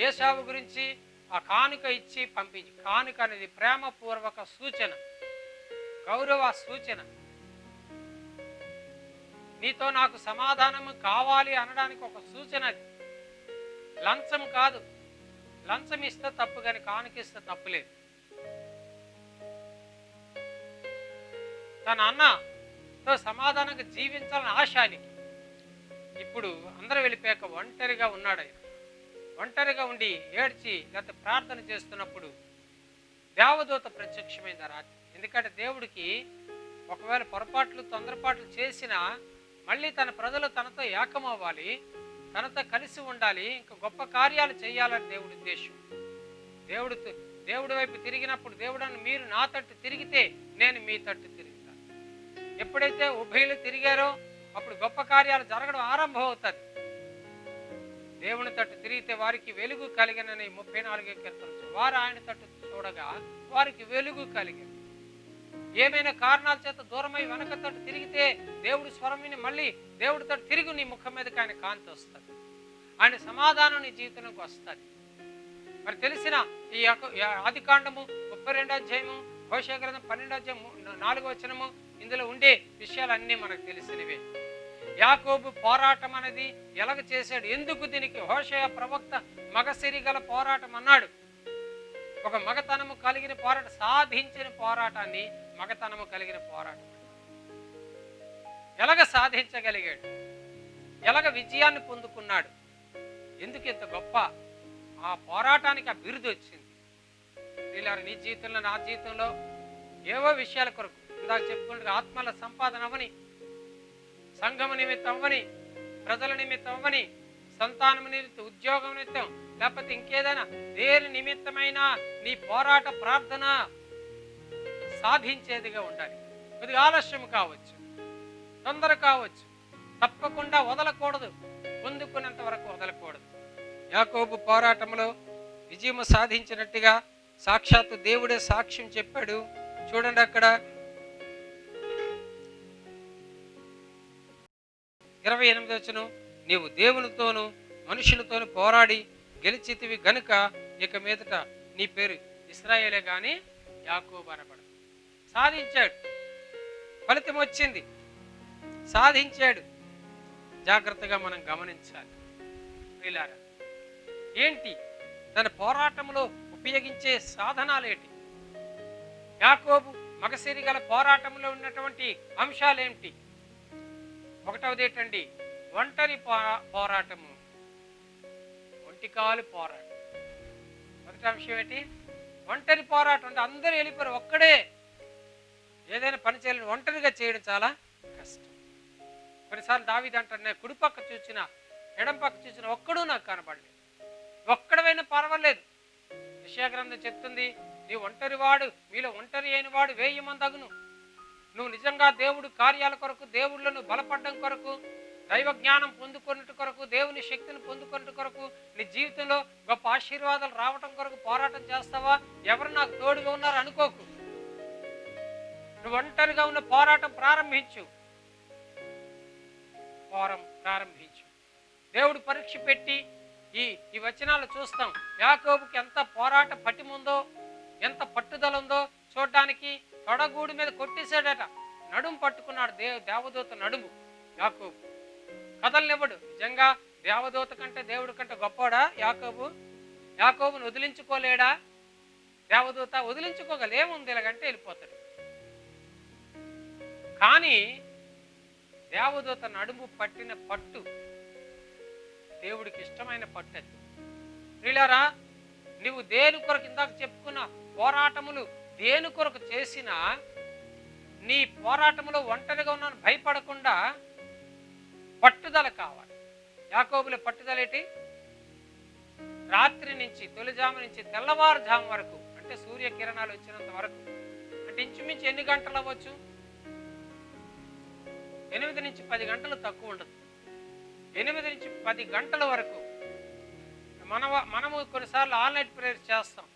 ఏశావు గురించి ఆ కానుక ఇచ్చి పంపించి, కానుక అనేది ప్రేమపూర్వక సూచన, గౌరవ సూచన. నీతో నాకు సమాధానము కావాలి అనడానికి ఒక సూచన అది. లంచం కాదు. లంచం ఇస్తే తప్పు, కానీ కానుకిస్తే తప్పులేదు. తన అన్నతో సమాధానంగా జీవించాలని ఆశానికి ఇప్పుడు అందరూ వెళ్ళిపోయాక ఒంటరిగా ఉన్నాడు. ఆయన ఒంటరిగా ఉండి ఏడ్చి లేకపోతే ప్రార్థన చేస్తున్నప్పుడు దేవదూత ప్రత్యక్షమైంది ఆ రాత్రి. ఎందుకంటే దేవుడికి ఒకవేళ పొరపాట్లు తొందరపాట్లు చేసినా మళ్ళీ తన ప్రజలు తనతో ఏకమవ్వాలి, తనతో కలిసి ఉండాలి, ఇంకా గొప్ప కార్యాలు చేయాలని దేవుడి ఉద్దేశం. దేవుడి వైపు తిరిగినప్పుడు దేవుడని మీరు నా తట్టు తిరిగితే నేను మీ తట్టు తిరుగుతాను. ఎప్పుడైతే ఉభయులు తిరిగారో అప్పుడు గొప్ప కార్యాలు జరగడం ఆరంభం అవుతుంది. దేవుని తట్టు తిరిగితే వారికి వెలుగు కలిగినని 34 కీర్తన. వారు ఆయన తట్టు చూడగా వారికి వెలుగు కలిగింది. ఏమైనా కారణాల చేత దూరమై వెనక తట్టు తిరిగితే దేవుడి స్వరం విని మళ్ళీ దేవుడి తట్టు తిరిగి నీ ముఖం మీదకి ఆయన కాంతి వస్తుంది, ఆయన సమాధానం నీ జీవితంలోకి వస్తుంది. మరి తెలిసిన ఈ ఆదికాండము 32వ అధ్యాయము, హోషేయ గ్రంథం 12వ అధ్యాయం 4వ వచనము, ఇందులో ఉండే విషయాలన్నీ మనకు తెలిసినవే. యాకోబు పోరాటం అనేది ఎలాగ చేశాడు, ఎందుకు దీనికి హోషేయ ప్రవక్త మగసిరి గల పోరాటం అన్నాడు. ఒక మగతనము కలిగిన పోరాటం, సాధించిన పోరాటాన్ని మగతనము కలిగిన పోరాటం. ఎలాగ సాధించగలిగాడు, ఎలాగ విజయాన్ని పొందుకున్నాడు, ఎందుకు ఇంత గొప్ప ఆ పోరాటానికి ఆ బిరుదు వచ్చింది. ఇలా నీ జీవితంలో నా జీవితంలో ఏవో విషయాల కొరకు ఇందాక చెప్పుకుంటే ఆత్మల సంపాదన అవని, సంఘం నిమిత్తం అవ్వని, ప్రజల నిమిత్తం అవ్వని, సంతానం నిమిత్తం, ఉద్యోగం నిమిత్తం, లేకపోతే ఇంకేదైనా దేని నిమిత్తమైన నీ పోరాట ప్రార్థన సాధించేదిగా ఉండాలి. కొద్దిగా ఆలస్యం కావచ్చు, తొందర కావచ్చు, తప్పకుండా వదలకూడదు, పొందుకునేంత వరకు వదలకూడదు. యాకోబు పోరాటంలో విజయం సాధించినట్టుగా సాక్షాత్తు దేవుడే సాక్ష్యం చెప్పాడు. చూడండి అక్కడ 28వ వచనం, నీవు దేవునితోను మనుషులతోను పోరాడి గెలిచితివి గనుక ఇక మీదట నీ పేరు ఇశ్రాయేలే గాని యాకోబు అనబడదు. సాధించాడు, ఫలితం వచ్చింది, సాధించాడు. జాగ్రత్తగా మనం గమనించాలి. వీళ్ళారా ఏంటి తన పోరాటంలో ఉపయోగించే సాధనాలేంటి, యాకోబు మగసిరి గల పోరాటంలో ఉన్నటువంటి అంశాలేంటి? ఒకటవది ఏంటండి, ఒంటరి పోరాటము, ఒంటికాలు పోరాటం. మొదటి అంశం ఏంటి, ఒంటరి పోరాటం. అంటే అందరూ వెళ్ళిపోయారు, ఒక్కడే ఏదైనా పని చేయాలని ఒంటరిగా చేయడం చాలా కష్టం. కొన్నిసార్లు దావీదు అంటాడు, నేను కుడి పక్క చూసిన ఎడం పక్క చూసిన ఒక్కడూ నాకు కనబడలేదు. ఒక్కడవైనా పర్వాలేదు. యెషయా గ్రంథం చెప్తుంది, నీ ఒంటరి వాడు మీలో ఒంటరి అయిన వాడు 1000 మంది అగును. నువ్వు నిజంగా దేవుడు కార్యాల కొరకు, దేవుళ్ళను బలపడడం కొరకు, దైవ జ్ఞానం పొందుకున్నట్టు కొరకు, దేవుని శక్తిని పొందుకున్నట్టు కొరకు, నీ జీవితంలో గొప్ప ఆశీర్వాదాలు రావటం కొరకు పోరాటం చేస్తావా? ఎవరు నాకు తోడుగా ఉన్నారు అనుకోకు. నువ్వు ఒంటరిగా ఉన్న పోరాటం ప్రారంభించు. దేవుడు పరీక్ష పెట్టి ఈ వచనాలు చూస్తాం. యాకోబుకి ఎంత పోరాట పటిముందో, ఎంత పట్టుదల ఉందో చూడడానికి. తొడగూడి మీద కొట్టేశాడట, నడుము పట్టుకున్నాడు దేవదూత నడుము. యాకోబు కదలనివ్వడు. నిజంగా దేవదూత కంటే దేవుడి కంటే గొప్పవాడా యాకోబు? యాకోబుని వదిలించుకోలేడా దేవదూత? వదిలించుకోగల, ఏముంది ఇలాగంటే వెళ్ళిపోతాడు. కానీ దేవదూత నడుము పట్టిన పట్టు దేవుడికి ఇష్టమైన పట్టు అది. ప్రియులారా, నువ్వు దేని కొరకు, ఇందాక చెప్పుకున్న పోరాటములు దేని కొరకు చేసినా నీ పోరాటంలో ఒంటరిగా ఉన్నాను భయపడకుండా పట్టుదల కావాలి. యాకోబుల పట్టుదల ఏంటి? రాత్రి నుంచి తొలిజాము నుంచి తెల్లవారుజాము వరకు, అంటే సూర్యకిరణాలు వచ్చినంత వరకు, అంటే ఇంచుమించు ఎన్ని గంటలు అవ్వచ్చు? 8 నుంచి 10 గంటలు తక్కువ ఉండదు. 8 నుంచి 10 గంటల వరకు మనము కొన్నిసార్లు ఆల్ నైట్ ప్రేయర్స్ చేస్తాం.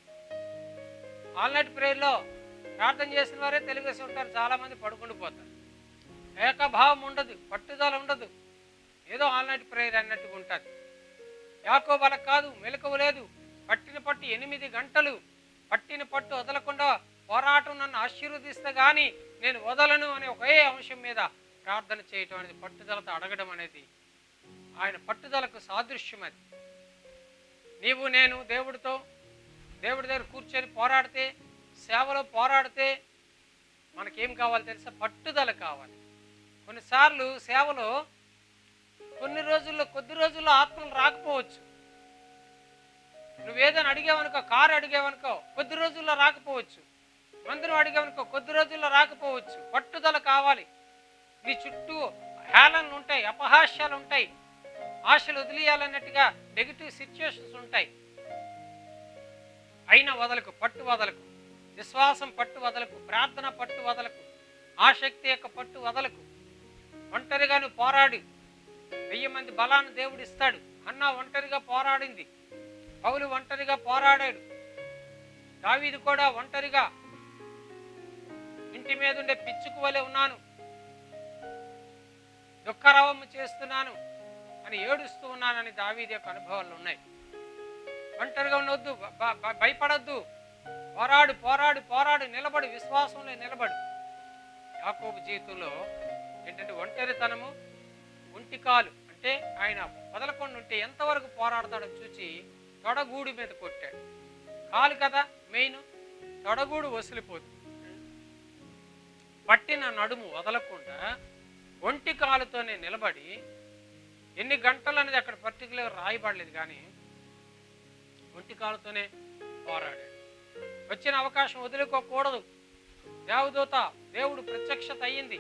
ఆల్ నైట్ ప్రేయర్లో ప్రార్థన చేసిన వారే తెలివేసి ఉంటారు, చాలామంది పడుకుండి పోతారు. ఏకభావం ఉండదు, పట్టుదల ఉండదు, ఏదో ఆల్ నైట్ ప్రేయర్ అన్నట్టుగా ఉంటుంది. యాకోబు అలా కాదు, మెలకువ లేదు. పట్టిన పట్టు 8 గంటలు పట్టిన పట్టు వదలకుండా పోరాటం నన్ను ఆశీర్వదిస్తే కానీ నేను వదలను అనే ఒకే అంశం మీద ప్రార్థన చేయటం అనేది, పట్టుదలతో అడగడం అనేది ఆయన పట్టుదలకు సాదృశ్యం. అది నీవు నేను దేవుడి దగ్గర కూర్చొని పోరాడితే, సేవలో పోరాడితే మనకేం కావాలి తెలుసా? పట్టుదల కావాలి. కొన్నిసార్లు సేవలో కొద్ది రోజుల్లో ఆత్మలు రాకపోవచ్చు. నువ్వేదైనా అడిగావనుకో, కారు అడిగావనుకో, కొద్ది రోజుల్లో రాకపోవచ్చు. మందిరం అడిగావనుకో, కొద్ది రోజుల్లో రాకపోవచ్చు. పట్టుదల కావాలి. నీ చుట్టూ హేళనలు ఉంటాయి, అపహాస్యాలు ఉంటాయి, ఆశలు వదిలేయాలన్నట్టుగా నెగిటివ్ సిచ్యువేషన్స్ ఉంటాయి. అయినా వదలకు, పట్టు వదలకు. విశ్వాసం పట్టు వదలకు, ప్రార్థన పట్టు వదలకు, ఆసక్తి యొక్క పట్టు వదలకు. ఒంటరిగా నువ్వు పోరాడి 1000 మంది బలాన్ని దేవుడు ఇస్తాడు. అన్నా ఒంటరిగా పోరాడింది. పౌలు ఒంటరిగా పోరాడాడు. దావీదు కూడా ఒంటరిగా ఇంటి మీద ఉండే పిచ్చుకు వలె ఉన్నాను, దుఃఖరావము చేస్తున్నాను అని ఏడుస్తూ ఉన్నానని దావీదు యొక్క అనుభవాలు ఉన్నాయి. ఒంటరిగా ఉండొద్దు, భయపడొద్దు. పోరాడు పోరాడు పోరాడు, నిలబడు, విశ్వాసంలో నిలబడు. యాకోబు జీవితంలో ఏంటంటే ఒంటరితనము, ఒంటికాలు అంటే ఆయన వదలకుండా ఉంటే ఎంతవరకు పోరాడతాడో చూసి తొడగూడి మీద కొట్టాడు. కాలు కదా మెయిన్, తొడగూడు వసిలిపోతుంది. పట్టిన నడుము వదలకుండా ఒంటి కాలుతోనే నిలబడి ఎన్ని గంటలు అనేది అక్కడ పర్టికులర్ రాయబడలేదు, కానీ ఒంటి కాలుతోనే పోరాడాడు. వచ్చిన అవకాశం వదులుకోకూడదు. దేవదూత, దేవుడు ప్రత్యక్షత అయ్యింది.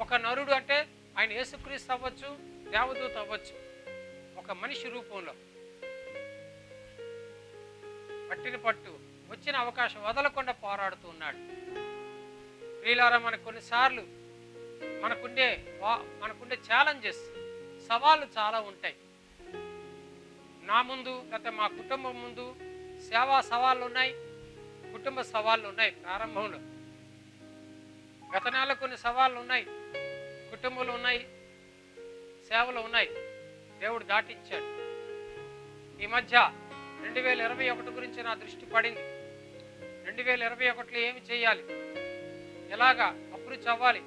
ఒక నరుడు అంటే ఆయన యేసుక్రీస్తు అవ్వచ్చు, దేవదూత అవ్వచ్చు, ఒక మనిషి రూపంలో పట్టిన పట్టు వచ్చిన అవకాశం వదలకుండా పోరాడుతూ ఉన్నాడు. ప్రియులారా, మనకు కొన్నిసార్లు మనకుండే ఛాలెంజెస్, సవాళ్ళు చాలా ఉంటాయి. నా ముందు లేకపోతే మా కుటుంబం ముందు సేవా సవాళ్ళు ఉన్నాయి, కుటుంబ సవాళ్ళు ఉన్నాయి. ప్రారంభంలో గత నెల కొన్ని సవాళ్ళు ఉన్నాయి, కుటుంబంలో ఉన్నాయి, సేవలు ఉన్నాయి. దేవుడు దాటించాడు. ఈ మధ్య 2021 గురించి నా దృష్టి పడింది. 2021లో ఏమి చేయాలి, ఎలాగా అప్రోచ్ అవ్వాలి,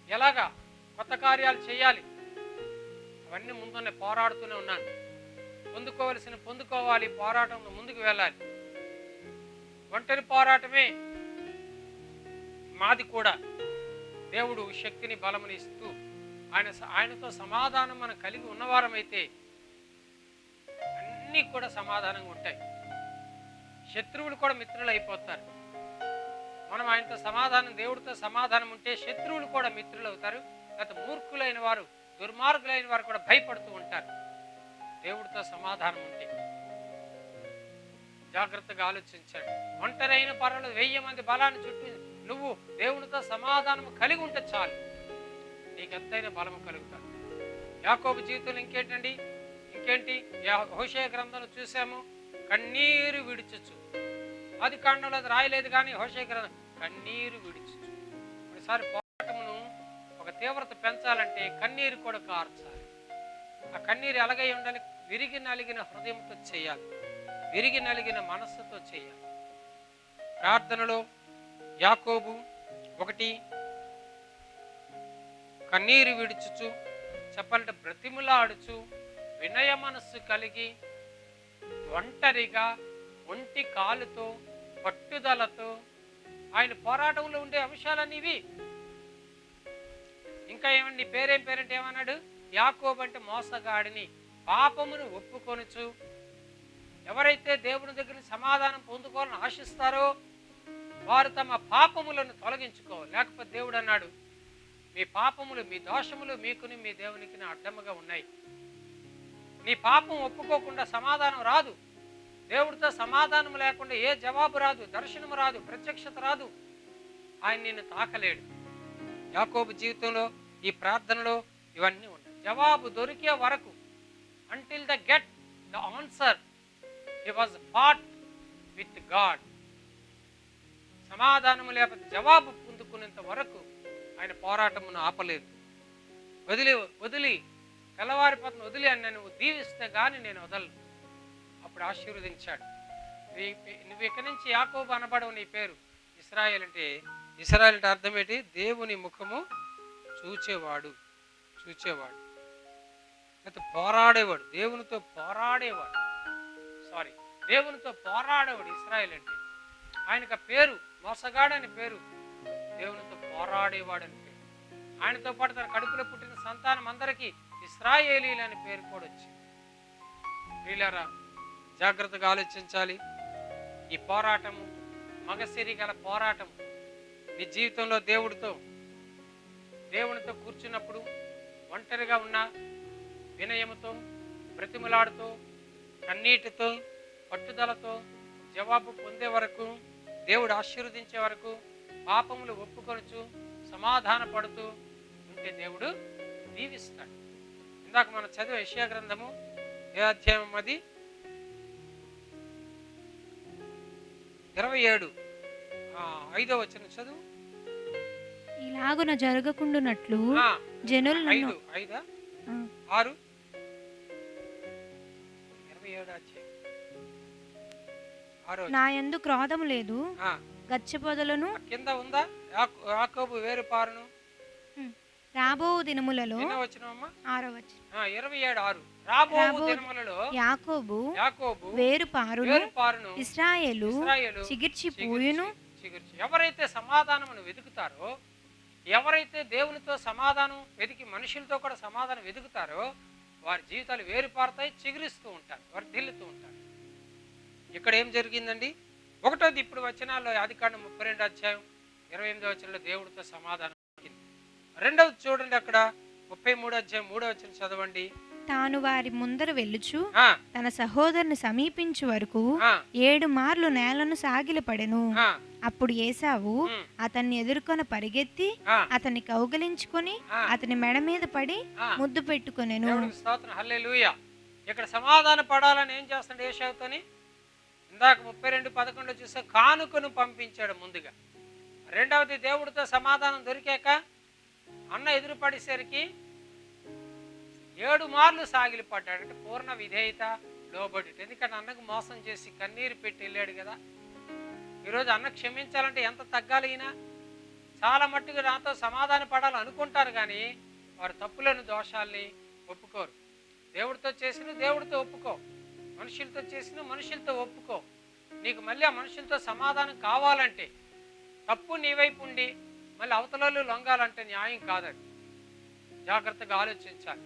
ఎలాగా కొత్త కార్యాలు చేయాలి, అవన్నీ ముందునే పోరాడుతూనే ఉన్నాను. పొందుకోవాలి, పోరాటంలో ముందుకు వెళ్ళాలి. ఒంటరి పోరాటమే మాది కూడా. దేవుడు శక్తిని, బలముని ఇస్తూ ఆయనతో సమాధానం మనం కలిగి ఉన్నవారమైతే అన్నీ కూడా సమాధానంగా ఉంటాయి. శత్రువులు కూడా మిత్రులు అయిపోతారు. మనం ఆయనతో సమాధానం, దేవుడితో సమాధానం ఉంటే శత్రువులు కూడా మిత్రులు అవుతారు. లేకపోతే మూర్ఖులైన వారు, దుర్మార్గులైన వారు కూడా భయపడుతూ ఉంటారు. దేవుడితో సమాధానం ఉంటే జాగ్రత్తగా ఆలోచించండి. ఒంటరి అయిన పర్వాలేదు, 1000 మంది బలాన్ని చుట్టూ నువ్వు దేవునితో సమాధానం కలిగి ఉంటే చాలు, నీకు ఎంతైనా బలము కలుగుతాడు. యాకోబు జీవితంలో ఇంకేంటి హోషేయ గ్రంథంలో చూసాము, కన్నీరు విడిచుచు. ఆది కాండంలో అది రాయలేదు, కానీ హోషేయ గ్రంథం కన్నీరు విడిచుచు. ఒకసారి పోరాటమును ఒక తీవ్రత పెంచాలంటే కన్నీరు కూడా కార్చాలి. ఆ కన్నీరు ఎలాగై ఉండాలి? విరిగి నలిగిన హృదయంతో చేయాలి, విరిగి నలిగిన మనస్సుతో చేయాలి. ప్రార్థనలో యాకోబు 1 కన్నీరు విడుచుచు, చెప్పాలంటే బ్రతిములాడుచు, వినయ మనస్సు కలిగి, ఒంటరిగా, ఒంటి కాలుతో, పట్టుదలతో ఆయన పోరాటంలో ఉండే అంశాలన్నీ ఇవి. ఇంకా ఏమండి, పేరేంటే ఏమన్నాడు? యాకోబు అంటే మోసగాడిని, పాపమును ఒప్పుకొనుచు. ఎవరైతే దేవుని దగ్గర సమాధానం పొందుకోవాలని ఆశిస్తారో వారు తమ పాపములను తొలగించుకోవాలి. లేకపోతే దేవుడు అన్నాడు, మీ పాపములు, మీ దోషములు మీకుని మీ దేవునికి అడ్డముగా ఉన్నాయి. నీ పాపం ఒప్పుకోకుండా సమాధానం రాదు. దేవుడితో సమాధానం లేకుండా ఏ జవాబు రాదు, దర్శనం రాదు, ప్రత్యక్షత రాదు. ఆయన నిన్ను తాకలేడు. యాకోబు జీవితంలో ఈ ప్రార్థనలో ఇవన్నీ ఉన్నాయి. జవాబు దొరికే వరకు, until they get the answer, he was fought with God. సమాధానము లేకపోతే జవాబు పొందుకునేంత వరకు ఆయన పోరాటమును ఆపలేదు. వదిలి తెల్లవారిపోతున్న వదిలి అని నువ్వు దీవిస్తే గాని నేను వదలను. అప్పుడు ఆశీర్వదించాడు. నువ్వు ఇక్కడి నుంచి యాకోబు అనబడవు, నీ పేరు ఇశ్రాయేల్ అంటే అర్థం ఏంటి? దేవుని ముఖము చూచేవాడు. లేకపోతే పోరాడేవాడు, దేవునితో పోరాడేవాడు. ఇశ్రాయేల్ అంటే ఆయనకు పేరు మోసగాడని పేరు, దేవునితో పోరాడేవాడని పేరు. ఆయనతో పాటు తన కడుపులో పుట్టిన సంతానం అందరికీ ఇశ్రాయేలీలు అని పేరు కూడా వచ్చింది. వీళ్ళారా జాగ్రత్తగా ఆలోచించాలి. ఈ పోరాటము మగసిరి గల పోరాటం నీ జీవితంలో దేవునితో కూర్చున్నప్పుడు ఒంటరిగా ఉన్న వినయముతో, బ్రతిమలాడుతూ, కన్నీటితో, పట్టుదలతో జవాబు పొందే వరకు, దేవుడు ఆశీర్వదించే వరకు పాపములు ఒప్పుకొనుచు సమాధాన పడుతూ ఉంటే దేవుడు దీవిస్తాడు. ఇందాక మనం చదివే యెషయా గ్రంథము ఏ అధ్యాయం అది 27 5వ వచనం చదువు. ఇలాగున జరగకుండునట్లు జనులు 5 6 27 అధ్యాయం 6వ నా యందు క్రోధము లేదు, గచ్చపొదలను కింద ఉందా యాకోబు వేరు పారును రాబో దినములలో 6వ వచనం 27:6 రాబో దినములలో యాకోబు వేరు పారును ఇశ్రాయేలు చిగిర్చి పూయును. ఎవరైతే సమాధానమును వెతుకుతారో, ఎవరైతే దేవునితో సమాధానం వెతికి మనుషులతో కూడా సమాధానం వెతుకుతారో వారి జీవితాలు వేరుపారుతాయి, చిగురిస్తూ ఉంటారు, వర్ధిల్లుతూ ఉంటారు. ఇక్కడ ఏం జరిగిందండి? ఒకటోది ఇప్పుడు వచనాల్లో ఆదికాండం 32 అధ్యాయం 28వ వచనంలో దేవుడితో సమాధానం. రెండవది చూడండి, అక్కడ 33 అధ్యాయం 3వ వచనం చదవండి. తాను వారి ముందర వెళ్ళుచు తన సహోదరుని సమీపించు వరకు 7 మార్లు నేలను సాగిలపడెను. అప్పుడు ఏశావు అతన్ని ఎదుర్కొని పరిగెత్తి అతన్ని కౌగలించుకొని అతని మెడ మీద పడి ముద్దు పెట్టుకొనెను. స్తోత్రం, హల్లెలూయా. ఇక్కడ సమాధాన పడాలని ఏం చేస్తాడు ఏశావుతోని? ఇందాక 32:11 చూస్తే కానుకను పంపించాడు ముందుగా. రెండవది దేవుడితో సమాధానం దొరికాక అన్న ఎదురుపడేసరికి 7 మార్లు సాగిలి పడ్డాడు. అంటే పూర్ణ విధేయత, లోబడి. ఎందుకంటే అన్నకు మోసం చేసి కన్నీరు పెట్టి వెళ్ళాడు కదా. ఈరోజు అన్న క్షమించాలంటే ఎంత తగ్గాలి? ఈయన చాలా మట్టుకు నాతో సమాధాన పడాలి అనుకుంటారు, కానీ వారు తప్పులను దోషాల్ని ఒప్పుకోరు. దేవుడితో చేసిన దేవుడితో ఒప్పుకో, మనుషులతో చేసిన మనుషులతో ఒప్పుకో. నీకు మళ్ళీ ఆ మనుషులతో సమాధానం కావాలంటే, తప్పు నీ వైపు ఉండి మళ్ళీ అవతలలో లొంగాలంటే న్యాయం కాదండి. జాగ్రత్తగా ఆలోచించాలి.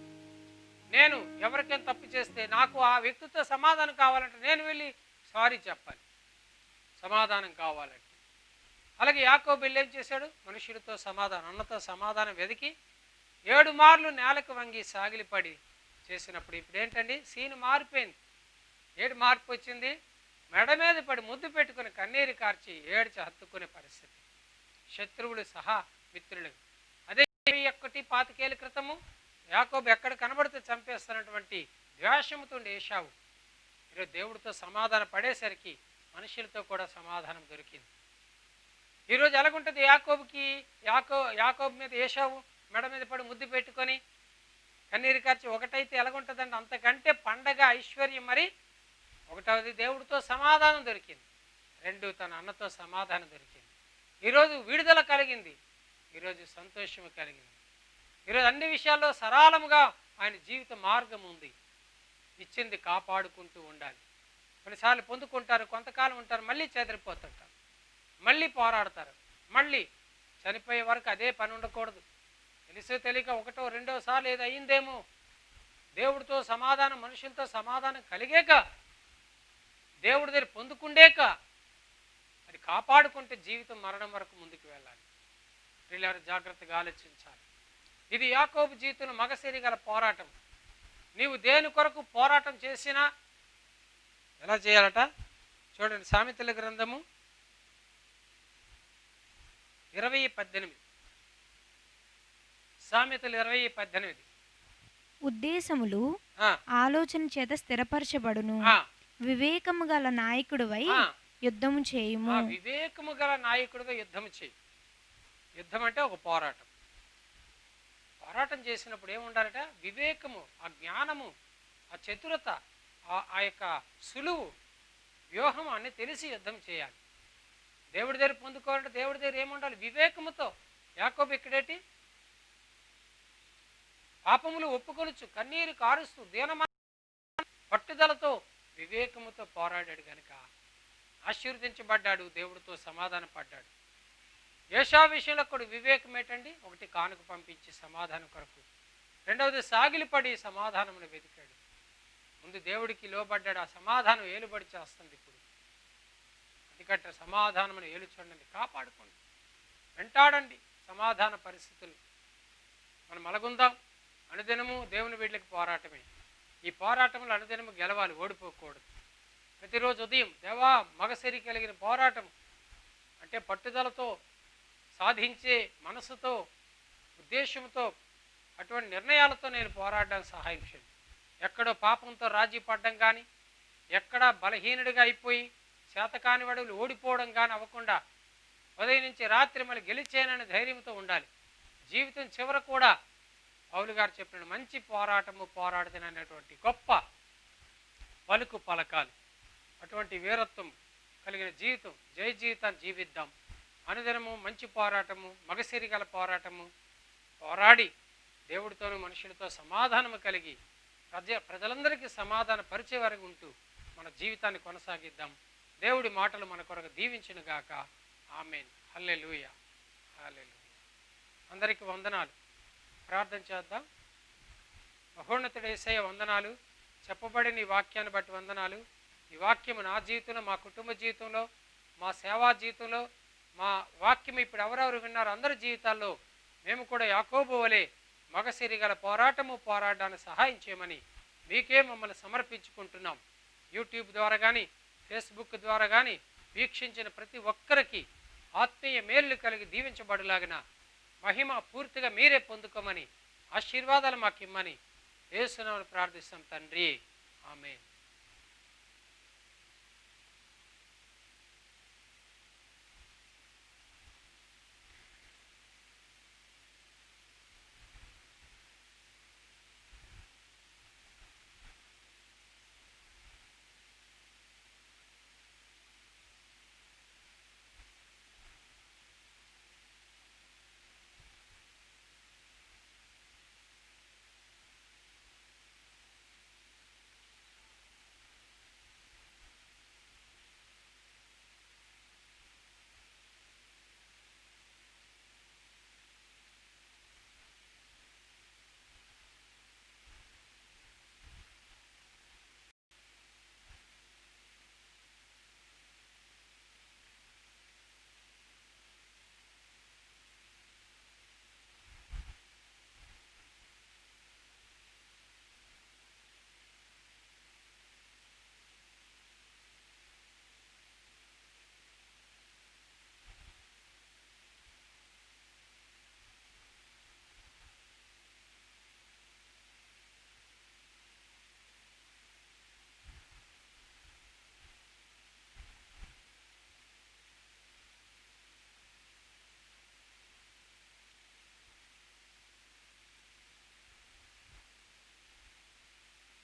నేను ఎవరికైనా తప్పు చేస్తే నాకు ఆ వ్యక్తితో సమాధానం కావాలంటే నేను వెళ్ళి సారీ చెప్పాలి, సమాధానం కావాలంటే. అలాగే యాకోబు వెళ్ళి ఏం చేశాడు? మనుషులతో సమాధానం, అన్నతో సమాధానం వెతికి 7 మార్లు నేలకు వంగి సాగిలిపడి చేసినప్పుడు ఇప్పుడు ఏంటండి? సీన్ మారిపోయింది. ఏడు మార్పు వచ్చింది. మెడ మీద పడి ముద్దు పెట్టుకుని కన్నీరు కార్చి ఏడ్చి హత్తుకునే పరిస్థితి. శత్రువులు సహా మిత్రులు. అదే 21 ఏళ్ళ క్రితము యాకోబు ఎక్కడ కనబడితే చంపేస్తున్నటువంటి ద్వేషముతో ఏశావు ఈరోజు దేవుడితో సమాధాన పడేసరికి మనుషులతో కూడా సమాధానం దొరికింది. ఈరోజు ఎలాగుంటుంది యాకోబుకి? యాకోబు మీద ఏశావు మెడ మీద పడి ముద్దు పెట్టుకొని కన్నీరు కార్చి ఒకటైతే ఎలాగుంటుందండి? అంతకంటే పండగ ఐశ్వర్యం. మరి ఒకటవది దేవుడితో సమాధానం దొరికింది, 2 తన అన్నతో సమాధానం దొరికింది. ఈరోజు విడుదల కలిగింది, ఈరోజు సంతోషము కలిగింది. ఈరోజు అన్ని విషయాల్లో సరళముగా ఆయన జీవిత మార్గం ఉంది. ఇచ్చింది కాపాడుకుంటూ ఉండాలి. కొన్నిసార్లు పొందుకుంటారు, కొంతకాలం ఉంటారు, మళ్ళీ చెదిరిపోతుంటారు, మళ్ళీ పోరాడతారు, మళ్ళీ చనిపోయే వరకు అదే పని ఉండకూడదు. తెలిసో తెలియక 1వ 2వ సార్లు ఏదో అయిందేమో. దేవుడితో సమాధానం, మనుషులతో సమాధానం కలిగాక, దేవుడి దగ్గర పొందుకుండేక అది కాపాడుకుంటే జీవితం మరణం వరకు ముందుకు వెళ్ళాలి. వీళ్ళెవరు జాగ్రత్తగా ఆలోచించాలి. ఇది యాకోబు జీవితంలో మగసిరి గల పోరాటం. నీవు దేని కొరకు పోరాటం చేసినా ఎలా చేయాలట చూడండి. సామెతల గ్రంథము 20:18. సామెతలు 20:18. ఉద్దేశములు ఆలోచన చేత స్థిరపరచబడును. వివేకము గల నాయకుడివై యుద్ధము చేయుము. వివేకము గల నాయకుడిగా యుద్ధము చేయి. యుద్ధం అంటే ఒక పోరాటం. పోరాటం చేసినప్పుడు ఏముండాలట? వివేకము, ఆ జ్ఞానము, ఆ చతురత, ఆ యొక్క సులువు, వ్యూహం అన్ని తెలిసి యుద్ధం చేయాలి. దేవుడి దగ్గర పొందుకోవాలంటే దేవుడి దగ్గర ఏముండాలి? వివేకముతో. యాకోబు ఇక్కడేటి? పాపములు ఒప్పుకొనుచు కన్నీరు కారుస్తూ దీనమా పట్టుదలతో వివేకముతో పోరాడాడు గనుక ఆశీర్వదించబడ్డాడు, దేవుడితో సమాధాన పడ్డాడు. ఏషావు విషయంలో కూడా వివేకం ఏంటండి? ఒకటి కానుక పంపించి సమాధానం కొరకు, రెండవది సాగిలిపడి సమాధానమును వెతికాడు. ముందు దేవుడికి లోబడ్డాడు, ఆ సమాధానం ఏలుబడి చేస్తుంది. ఇప్పుడు అందుకట్ట సమాధానమును ఏలుచూడండి, కాపాడుకోండి, వెంటాడండి సమాధాన పరిస్థితులు. మనం మలగుందాం. అనుదినము దేవుని వీళ్ళకి పోరాటమే. ఈ పోరాటంలో అనుదినము గెలవాలి, ఓడిపోకూడదు. ప్రతిరోజు ఉదయం దేవా మగసిరి కలిగిన పోరాటం అంటే పట్టుదలతో సాధించే మనసుతో ఉద్దేశంతో అటువంటి నిర్ణయాలతో నేను పోరాడడానికి సహాయం చేయండి. ఎక్కడో పాపంతో రాజీ పడడం కానీ, ఎక్కడా బలహీనుడిగా అయిపోయి చేతకాని వాడులు ఓడిపోవడం కానీ అవ్వకుండా ఉదయం నుంచి రాత్రి మళ్ళీ గెలిచేనని ధైర్యంతో ఉండాలి. జీవితం చివర కూడా పౌలు గారు చెప్పిన మంచి పోరాటము పోరాడుతున్నటువంటి గొప్ప పలుకు పలకాలి. అటువంటి వీరత్వం కలిగిన జీవితం, జయ జీవితాన్ని జీవిద్దాం. అనుదినము మంచి పోరాటము, మగసిరి గల పోరాటము పోరాడి దేవుడితోనూ మనుషులతో సమాధానము కలిగి ప్రజలందరికీ సమాధాన పరిచే వరకు ఉంటూ మన జీవితాన్ని కొనసాగిద్దాం. దేవుడి మాటలు మన కొరకు దీవించును గాక. ఆమేన్. హల్లెలూయా, హల్లెలూయా. అందరికీ వందనాలు. ప్రార్థన చేద్దాం. మహోన్నతుడు యేసయ్య వందనాలు. చెప్పబడిన ఈ వాక్యాన్ని బట్టి వందనాలు. ఈ వాక్యము నా జీవితంలో, మా కుటుంబ జీవితంలో, మా సేవా జీవితంలో, మా వాక్యం ఇప్పుడు ఎవరెవరు విన్నారో అందరి జీవితాల్లో మేము కూడా యాకోబు వలె మగసిరి గల పోరాటము పోరాడడానికి సహాయం చేయమని మీకే మమ్మల్ని సమర్పించుకుంటున్నాం. యూట్యూబ్ ద్వారా కానీ, ఫేస్బుక్ ద్వారా కానీ వీక్షించిన ప్రతి ఒక్కరికి ఆత్మీయ మేలు కలిగి దీవించబడులాగిన మహిమ పూర్తిగా మీరే పొందుకోమని, ఆశీర్వాదాలు మాకు ఇమ్మని యేసు నామమున ప్రార్థిస్తాం తండ్రి. ఆమేన్.